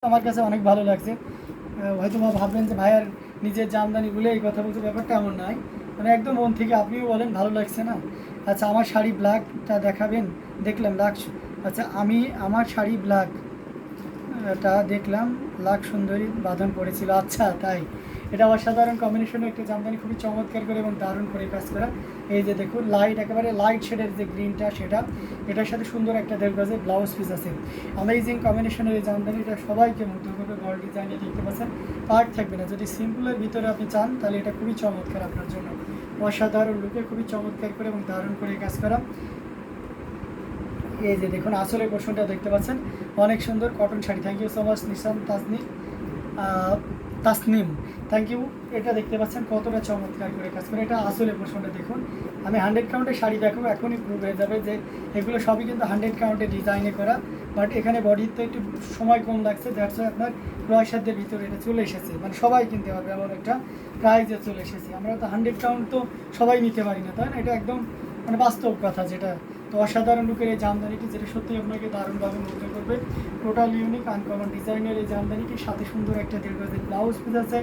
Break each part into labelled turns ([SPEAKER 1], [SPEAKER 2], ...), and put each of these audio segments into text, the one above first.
[SPEAKER 1] আমার কাছে অনেক ভালো লাগছে। হয়তো ভাববেন যে ভাইয়ার নিজের জামদানি বলে এই কথা বলতে, ব্যাপারটা এমন নয়, মানে একদম মন থেকে আপনিও বলেন ভালো লাগছে না। আচ্ছা, আমার শাড়ি ব্ল্যাকটা দেখাবেন, দেখলাম ব্ল্যাক। আচ্ছা, আমার শাড়ি ব্ল্যাক এটা দেখলাম, লাখ সুন্দরী বাঁধন পড়েছিল। আচ্ছা তাই, এটা অসাধারণ কম্বিনেশনে একটা জামদানি, খুবই চমৎকার করে এবং দারুণ করে কাজ করা। এই যে দেখুন, লাইট একেবারে লাইট শেডের যে গ্রিনটা সেটা, এটার সাথে সুন্দর একটা 1.5 গজের ব্লাউজ পিস আছে। অ্যামেজিং কম্বিনেশনের এই জামদানি, এটা সবাইকে মুগ্ধ করবে। গল ডিজাইনে দেখতে পাচ্ছেন, পার্ট থাকবে না। যদি সিম্পলের ভিতরে আপনি চান তাহলে এটা খুবই চমৎকার আপনার জন্য। অসাধারণ লুকে খুবই চমৎকার করে এবং দারুণ করে কাজ করা। এই যে দেখুন, আসলের পোর্শনটা দেখতে পাচ্ছেন, অনেক সুন্দর cotton sari. Thank you so much Nishan Tasnim, thank you. এটা দেখতে পাচ্ছেন কতটা চমৎকার করে কাজ করে। এটা আসলের পোর্শনটা দেখুন। আমি 100 কাউন্টের শাড়ি দেখাবো, এখনই প্রুভ হয়ে যাবে যে এগুলো সবই কিন্তু 100 কাউন্টের ডিজাইনে করা। বাট এখানে বডিতে একটু সময় কম লাগছে, দ্যাটস ওয়াই আপনার ক্রয় সাধ্যের ভিতরে এটা চলে এসেছে, মানে সবাই কিনতে পারবে এমন একটা প্রাইজে চলে এসেছে। আমরা তো 100 কাউন্ট তো সবাই নিতে পারি না, তাই না? এটা একদম মানে বাস্তব কথা যেটা। তো অসাধারণ লুকের এই জামদানিটি, যেটা সত্যিই আপনাকে দারুণভাবে মুগ্ধ করবে। টোটাল ইউনিক আনকমন ডিজাইনের এই জামদানিটির সাথে সুন্দর একটা 1.5 গজের ব্লাউজ পিস আছে।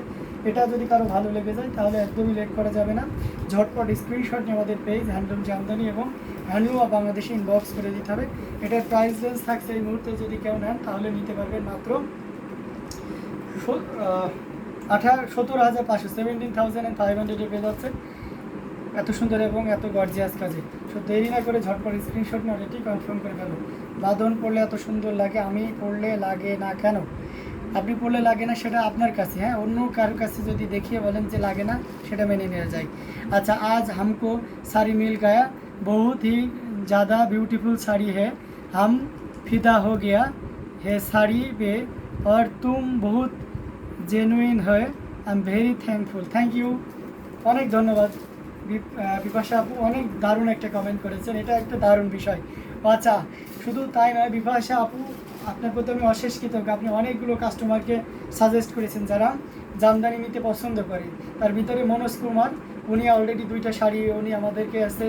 [SPEAKER 1] এটা যদি কারো ভালো লেগে যায় তাহলে একদমই লেট করা যাবে না, ঝটপট স্ক্রিনশট নিয়ে আমাদের পেজ হ্যান্ডলুম জামদানি এবং হ্যান্ডলুম অফ বাংলাদেশে ইনবক্স করে দিতে হবে। এটার প্রাইস রেঞ্জ থাকছে এই মুহূর্তে, যদি কেউ নেন তাহলে নিতে পারবেন মাত্র 17,500, 17,500 পেয়ে যাচ্ছে। এত সুন্দর এবং এত গর্জিয়াস কাজে। সো দেরি না করে ঝটপট স্ক্রিনশট নিয়ে অলরেডি কনফার্ম করে ফেলো। বাঁধন পড়লে এত সুন্দর লাগে, আমি পড়লে লাগে না কেন? আপনি পড়লে লাগে না সেটা আপনার কাছে, হ্যাঁ, অন্য কারোর কাছে যদি দেখিয়ে বলেন যে লাগে না, সেটা মেনে নেওয়া যায়। আচ্ছা, আজ हमको साड़ी मिल गया, बहुत ही ज़्यादा ब्यूटीफुल साड़ी है, हम फिदा हो गया है साड़ी पे, और तुम बहुत জেনুইন है, I am very thankful. Thank you, অনেক ধন্যবাদ বিপাশা আপু, অনেক দারুণ একটা কমেন্ট করেছেন, এটা একটা দারুণ বিষয়। আচ্ছা, শুধু তাই নয় বিপাশা আপু, আপনার প্রতি আমি অশেষ কৃতজ্ঞ। আপনি অনেকগুলো কাস্টমারকে সাজেস্ট করেছেন যারা জামদানি নিতে পছন্দ করে। তার ভিতরে মনোজ কুমার, উনি অলরেডি 2টা শাড়ি উনি আমাদেরকে আসতে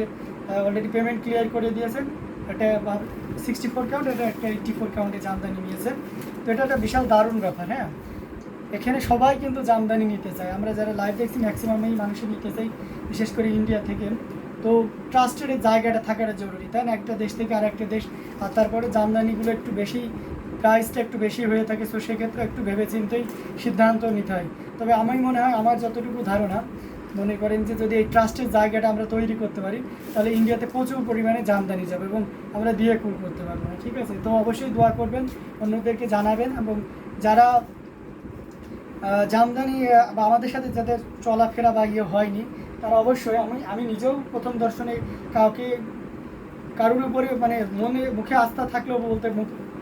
[SPEAKER 1] অলরেডি পেমেন্ট ক্লিয়ার করে দিয়েছেন। এটা 64 কাউন্ট, এটা একটা 84 কাউন্টে জামদানি নিয়েছেন। তো এটা একটা বিশাল দারুণ ব্যাপার। হ্যাঁ, এখানে সবাই কিন্তু জামদানি নিতে চায়, আমরা যারা লাইভ দেখছি ম্যাক্সিমামই মানুষই নিতে চাই, বিশেষ করে ইন্ডিয়া থেকে। তো ট্রাস্টের এই জায়গাটা থাকাটা জরুরি, তাই না? একটা দেশ থেকে আর একটা দেশ, আর তারপরে জামদানিগুলো একটু বেশি, প্রাইসটা একটু বেশি হয়ে থাকে, তো সেক্ষেত্রে একটু ভেবেচিন্তেই সিদ্ধান্ত নিতে হয়। তবে আমি মনে হয়, আমার যতটুকু ধারণা, মনে করেন যে যদি এই ট্রাস্টের জায়গাটা আমরা তৈরি করতে পারি তাহলে ইন্ডিয়াতে প্রচুর পরিমাণে জামদানি যাবে এবং আমরা দিয়ে কুল করতে পারবো না। ঠিক আছে, তো অবশ্যই দোয়া করবেন, অন্যদেরকে জানাবেন, এবং যারা জামদানি বা আমাদের সাথে যাদের চলাফেরা বা ইয়ে হয়নি, তারা অবশ্যই, আমি নিজেও প্রথম দর্শনে কারোর উপরে মানে মুখে আস্থা থাকলেও বলতে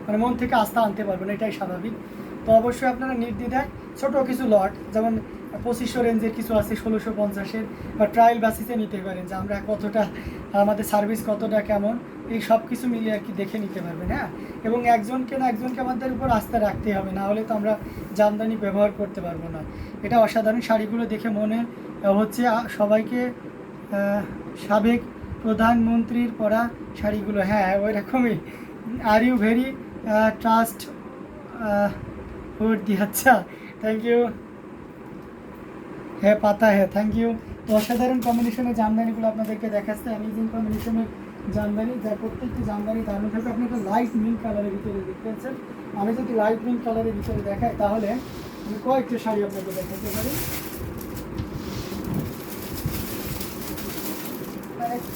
[SPEAKER 1] মানে মন থেকে আস্থা আনতে পারবেন, এটাই স্বাভাবিক। তো অবশ্যই আপনারা নির্দ্বিধায় ছোটো কিছু লট, যেমন 2500 রেঞ্জের কিছু আছে, 1650-এর, বা ট্রায়াল বেসিসে নিতে পারেন যে আমরা কতটা, আমাদের সার্ভিস কতটা কেমন, এই সব কিছু মিলিয়ে আর কি দেখে নিতে পারবেন। হ্যাঁ, এবং একজনকে আমাদের উপর আস্থা রাখতে হবে, না হলে তো আমরা জামদানি ব্যবহার করতে পারবো না। এটা অসাধারণ, শাড়িগুলো দেখে মনে হচ্ছে সবাইকে সাবেক প্রধানমন্ত্রীর পরা শাড়িগুলো। হ্যাঁ, ওই রকমই। Are you very trusted. আচ্ছা, থ্যাংক ইউ। হ্যাঁ, পাতা হ্যাঁ, থ্যাংক ইউ। তো অসাধারণ কম্বিনেশনের জামদানিগুলো আপনাদেরকে দেখাচ্ছে, অ্যামেজিং কম্বিনেশনের জামদানি, যা প্রত্যেকটি জামদানি দারুণ থাকবে। আপনি একটা লাইট মিল্ক কালারের ভিতরে দেখতে পাচ্ছেন। আমি যদি লাইট মিল্ক কালারের ভিতরে দেখাই তাহলে আমি কয়েকটা শাড়ি আপনাকে দেখাতে পারি।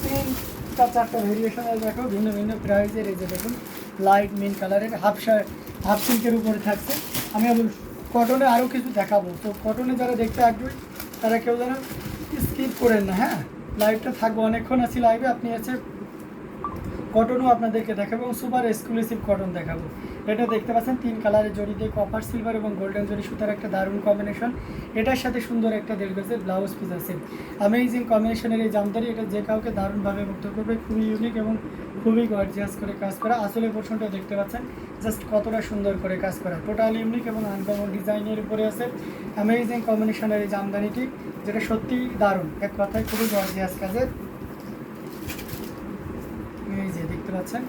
[SPEAKER 1] 3-4টা ভেরিয়েশনের দেখো, ভিন্ন ভিন্ন প্রাইজের। এই যে দেখুন, লাইট মিন কালারের হাফ সিল্কের উপরে থাকছে। আমি কটনে আরও কিছু দেখাবো। তো কটনে যারা দেখতে আগ্রহী তারা কেউ যেন স্কিপ করেন না। হ্যাঁ, লাইভটা থাকবো, অনেকক্ষণ আছি লাইভে। আপনি আছে কটনও আপনাদেরকে দেখাবো এবং সুপার এক্সক্লুসিভ কটন দেখাবো। এটা দেখতে পাচ্ছেন 3 কালারের জড়ি দিয়ে কপার সিলভার এবং গোল্ডেন জড়ি সুতার একটা দারুণ কম্বিনেশন। এটার সাথে সুন্দর একটা 1.5 গজের ব্লাউজ পিস আছে। অ্যামেজিং কম্বিনেশনের এই জামদানি, এটা যে কাউকে দারুণভাবে মুগ্ধ করবে। খুবই ইউনিক এবং খুবই গর্জিয়াস করে কাজ করা। আসলে পোর্শনটা দেখতে পাচ্ছেন জাস্ট কতটা সুন্দর করে কাজ করা, টোটাল ইউনিক এবং আনকমন ডিজাইনের উপরে আছে অ্যামেজিং কম্বিনেশনের এই জামদানিটি, যেটা সত্যিই দারুণ, এক কথায় খুবই গর্জিয়াস কাজের। এই যে দেখতে পাচ্ছেন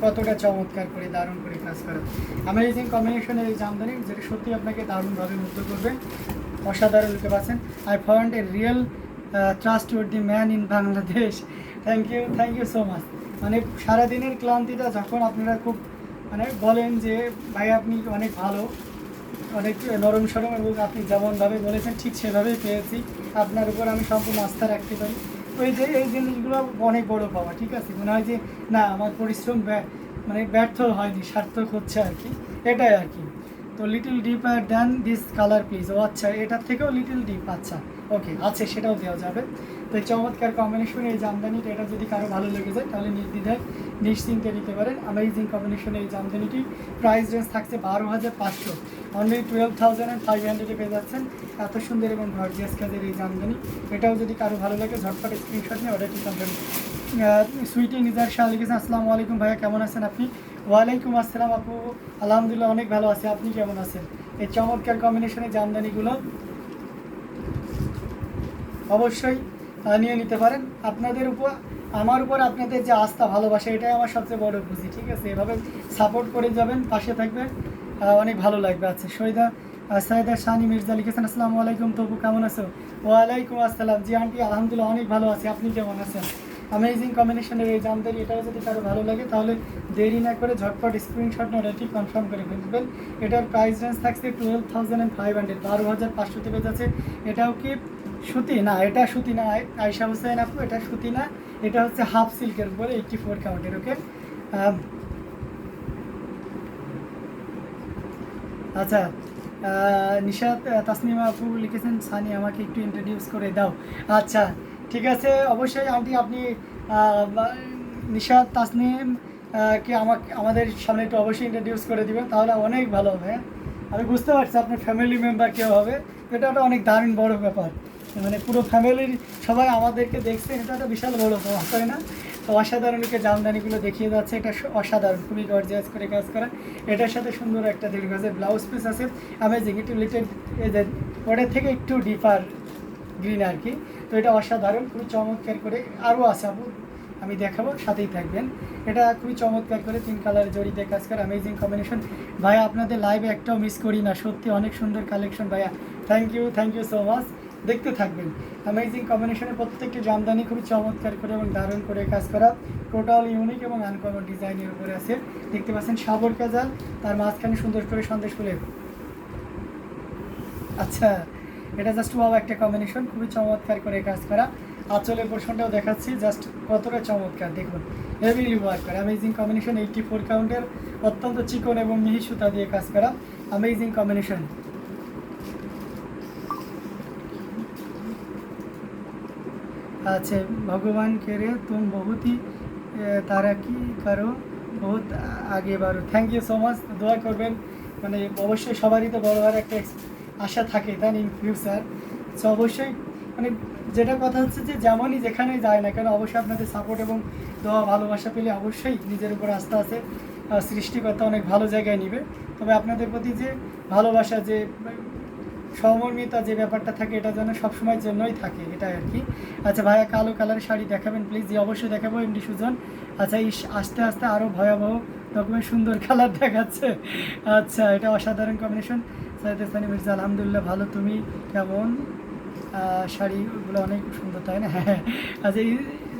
[SPEAKER 1] কতটা চমৎকার করে দারুণ করে কাজ করা। অ্যামেজিং কম্বিনেশনের এই জামদানি যেটা সত্যি আপনাকে দারুণভাবে মুগ্ধ করবে। অসাধারণ লুকে পাচ্ছেন। I found a real trusted man in Bangladesh. Thank you so much. মানে সারাদিনের ক্লান্তিটা যখন আপনারা খুব মানে বলেন যে ভাই আপনি অনেক ভালো, অনেক নরম সরম, এবং আপনি যেমনভাবে বলেছেন ঠিক সেভাবেই পেয়েছি। আপনার উপর আমি সম্পূর্ণ আস্থা রাখতে পারি। ওই যে এই জিনিসগুলো অনেক বড় পাওয়া, ঠিক আছে, মনে হয় যে না আমার পরিশ্রম মানে ব্যর্থ হয়নি, সার্থক হচ্ছে আর কি, এটাই আর কি। তো little deeper then this colour please. ও আচ্ছা, এটার থেকেও লিটল ডিপ, আচ্ছা ওকে আছে, সেটাও দেওয়া যাবে। তো এই চমৎকার কম্বিনেশনে এই জামদানিটা, এটা যদি কারো ভালো লেগে যায় তাহলে নির্দ্বিধায় নিশ্চিন্তে নিতে পারেন। অ্যামেজিং কম্বিনেশনে এই জামদানিটি প্রাইস রেঞ্জ থাকছে 12,500, অনলি 12,500 পেয়ে যাচ্ছেন। এত সুন্দর এবং গর্জিয়াস কাজের এই জামদানি, এটাও যদি কারো ভালো লাগে ঝটপট স্ক্রিনশট নিয়ে অর্ডারটি কনফার্ম। সুইটি নিজার শাহ লিখেছেন, আসসালামু আলাইকুম ভাইয়া, কেমন আছেন আপনি? ওয়ালাইকুম আসসালাম আপু, আলহামদুলিল্লাহ অনেক ভালো আছে, আপনি কেমন আছেন? এই চমৎকার কম্বিনেশনের জামদানিগুলো অবশ্যই নিয়ে নিতে পারেন। আপনাদের উপর, আমার উপর আপনাদের যে আস্থা ভালোবাসা, এটাই আমার সবচেয়ে বড় পুঁজি, ঠিক আছে? এভাবে সাপোর্ট করে যাবেন, পাশে থাকবেন, অনেক ভালো লাগবে। আচ্ছা সৈয়দা শানি মির্জা লিখেছেন, আসসালামু আলাইকুম তবু কেমন আছো? ওয়ালাইকুম আসসালাম, জি আন্টি আলহামদুলিল্লাহ অনেক ভালো আছি, আপনি কেমন আছেন? অ্যামেজিং কম্বিনেশনের এই জামদানি, এটাও যদি কারো ভালো লাগে তাহলে দেরি না করে ঝটপট স্ক্রিনশট নিয়ে অর্ডারটি কনফার্ম করে ফেলবেন। এটার প্রাইস রেঞ্জ থাকছে 12,500, 12,500 পেয়ে যাচ্ছে। এটাও কি সুতি? না, এটা সুতি না আয়শা হোসেন আপু, এটা সুতি না, এটা হচ্ছে হাফ সিল্কের উপরে 84 কাউন্টের। ওকে, আচ্ছা নিশাত তাসনিমা আপু লিখেছেন, সানি আমাকে একটু ইন্ট্রোডিউস করে দাও। আচ্ছা ঠিক আছে, অবশ্যই আন্টি, আপনি নিশাত তাসনিম কে আমাদের সামনে একটু অবশ্যই ইন্ট্রোডিউস করে দিবেন, তাহলে অনেক ভালো হবে। আমি বুঝতে পারছি আপনার ফ্যামিলি মেম্বার কেউ হবে, এটা একটা অনেক দারুণ বড় ব্যাপার, মানে পুরো ফ্যামিলির সবাই আমাদেরকে দেখছে, এটা একটা বিশাল বড় ব্যাপার, তাই না? তো অসাধারণকে জামদানিগুলো দেখিয়ে যাচ্ছে, এটা অসাধারণ, খুবই গর্জিয়াস করে কাজ করা। এটার সাথে সুন্দর একটা দেড় গজের ব্লাউজ পিস আছে, অ্যামেজিং, একটু লিটেড ওটার থেকে একটু ডিপার গ্রিন আর কি। তো এটা অসাধারণ, খুবই চমৎকার করে, আরও আছে আপু আমি দেখাবো, সাথেই থাকবেন। এটা খুবই চমৎকার করে 3 কালার জড়িতে কাজ করে, অ্যামেজিং কম্বিনেশন। ভাইয়া আপনাদের লাইভে একটাও মিস করি না, সত্যি অনেক সুন্দর কালেকশন ভাইয়া, থ্যাংক ইউ সো মাচ, দেখতে থাকবেন। অ্যামেজিং কম্বিনেশনের প্রত্যেকটি জামদানি খুবই চমৎকার করে এবং দারুণ করে কাজ করা, টোটাল ইউনিক এবং আনকমন ডিজাইনের উপরে আছে। দেখতে পাচ্ছেন সাবর কাজাল, তার মাঝখানে সুন্দর করে সন্দেশ ফুলে। আচ্ছা, এটা জাস্ট ওয়াও একটা কম্বিনেশন, খুবই চমৎকার করে কাজ করা। আঁচলের পোর্শনটাও দেখাচ্ছি, জাস্ট কতটা চমৎকার দেখুন, হেভিলি ওয়ার্ক করা। অ্যামেজিং কম্বিনেশন, 84 কাউন্টের, অত্যন্ত চিকন এবং মিহি সুতা দিয়ে কাজ করা, অ্যামেজিং কম্বিনেশন। अच्छा भगवान करे तुम बहुत ही তারাকি করো, বহুত আগে বাড়ো। থ্যাংক ইউ সো মাচ, দোয়া করবেন, মানে অবশ্যই সবারই তো বড় হওয়ার একটা আশা থাকে, তাই ইন ফিউচার। সো অবশ্যই মানে যেটা কথা হচ্ছে যে যেমনই যেখানে যায় না কেন, অবশ্যই আপনাদের সাপোর্ট এবং দোয়া ভালোবাসা পেলে অবশ্যই নিজের উপর আস্থা আছে, সৃষ্টিকর্তা অনেক ভালো জায়গায় নিবে। তবে আপনাদের প্রতি যে ভালোবাসা, যে সহমর্মিতা, যে ব্যাপারটা থাকে, এটা যেন সবসময়ের জন্যই থাকে, এটাই আর কি। আচ্ছা ভাইয়া কালো কালারের শাড়ি দেখাবেন প্লিজ? জি অবশ্যই দেখাবো এমডি সুজন। আচ্ছা আস্তে আস্তে আরও ভয়াবহ রকমের সুন্দর কালার দেখাচ্ছে। আচ্ছা, এটা অসাধারণ কম্বিনেশন। সৈয়দ সানি মির্জা, আলহামদুলিল্লাহ ভালো, তুমি কেমন? শাড়িগুলো অনেক সুন্দর, তাই না? হ্যাঁ, আচ্ছা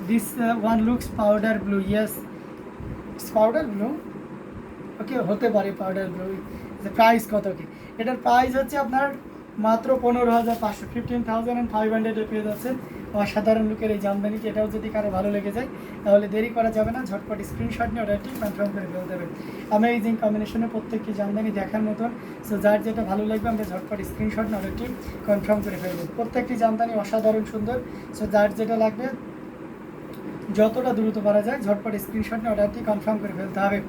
[SPEAKER 1] this one looks powder blue, yes powder blue, okay হতে পারে পাউডার ব্লু। প্রাইস কত? কি এটার প্রাইস হচ্ছে আপনার মাত্র 15,500, 15,500 পেয়ে যাচ্ছেন। অসাধারণ লুকের এই জামদানিটি, এটাও যদি কারো ভালো লেগে যায় তাহলে দেরি করা যাবে না, ঝটপট স্ক্রিনশট নিয়ে অর্ডারটি কনফার্ম করে ফেলতে হবে। অ্যামেজিং কম্বিনেশনে প্রত্যেকটি জামদানি দেখার মতন। সো যার যেটা ভালো লাগবে আমরা ঝটপট স্ক্রিনশট নিয়ে অর্ডারটি কনফার্ম করে ফেলবো। প্রত্যেকটি জামদানি অসাধারণ সুন্দর। সো যার যেটা লাগবে যতটা দ্রুত পারা যায় ঝটপট স্ক্রিনশট নিয়ে অর্ডারটি কনফার্ম করে ফেলতে হবে।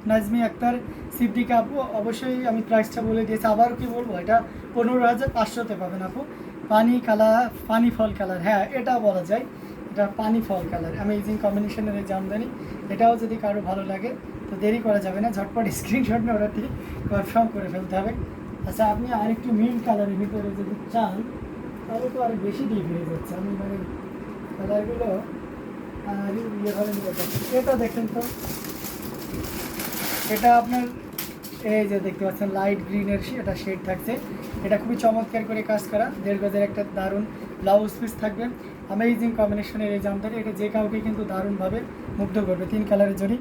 [SPEAKER 1] নাজমি আক্তার সিদ্দিকা আপু, অবশ্যই আমি প্রাইসটা বলে দিয়েছি, আবারও কি বলবো, এটা 15,500তে পাবেন আপু। পানি ফল কালার, হ্যাঁ এটা বলা যায়, এটা পানি ফল কালার, অ্যামেজিং কম্বিনেশনের এই জামদানি। এটাও যদি কারো ভালো লাগে তো দেরি করা যাবে না, ঝটপট স্ক্রিনশট নিয়ে অর্ডারটি কনফার্ম করে ফেলতে হবে। আচ্ছা আপনি আরেকটু মিন্ট কালারের ভিতরে যদি চান তাহলে তো আরও বেশি ডিপ হয়ে যাচ্ছে, আমি মানে কালারগুলো ইয়েভাবে নিতে পারছি। এটা দেখেন তো, এটা আপনার এই যে দেখতে পাচ্ছেন লাইট গ্রিনের এটা শেড থাকছে। এটা খুবই চমৎকার করে কাজ করা, 1.5 গজের একটা দারুণ ব্লাউজ পিস থাকবে। অ্যামেজিং কম্বিনেশনের এই জামদানি, এটা যে কাউকে কিন্তু দারুণভাবে মুগ্ধ করবে। 3 কালারের জড়ি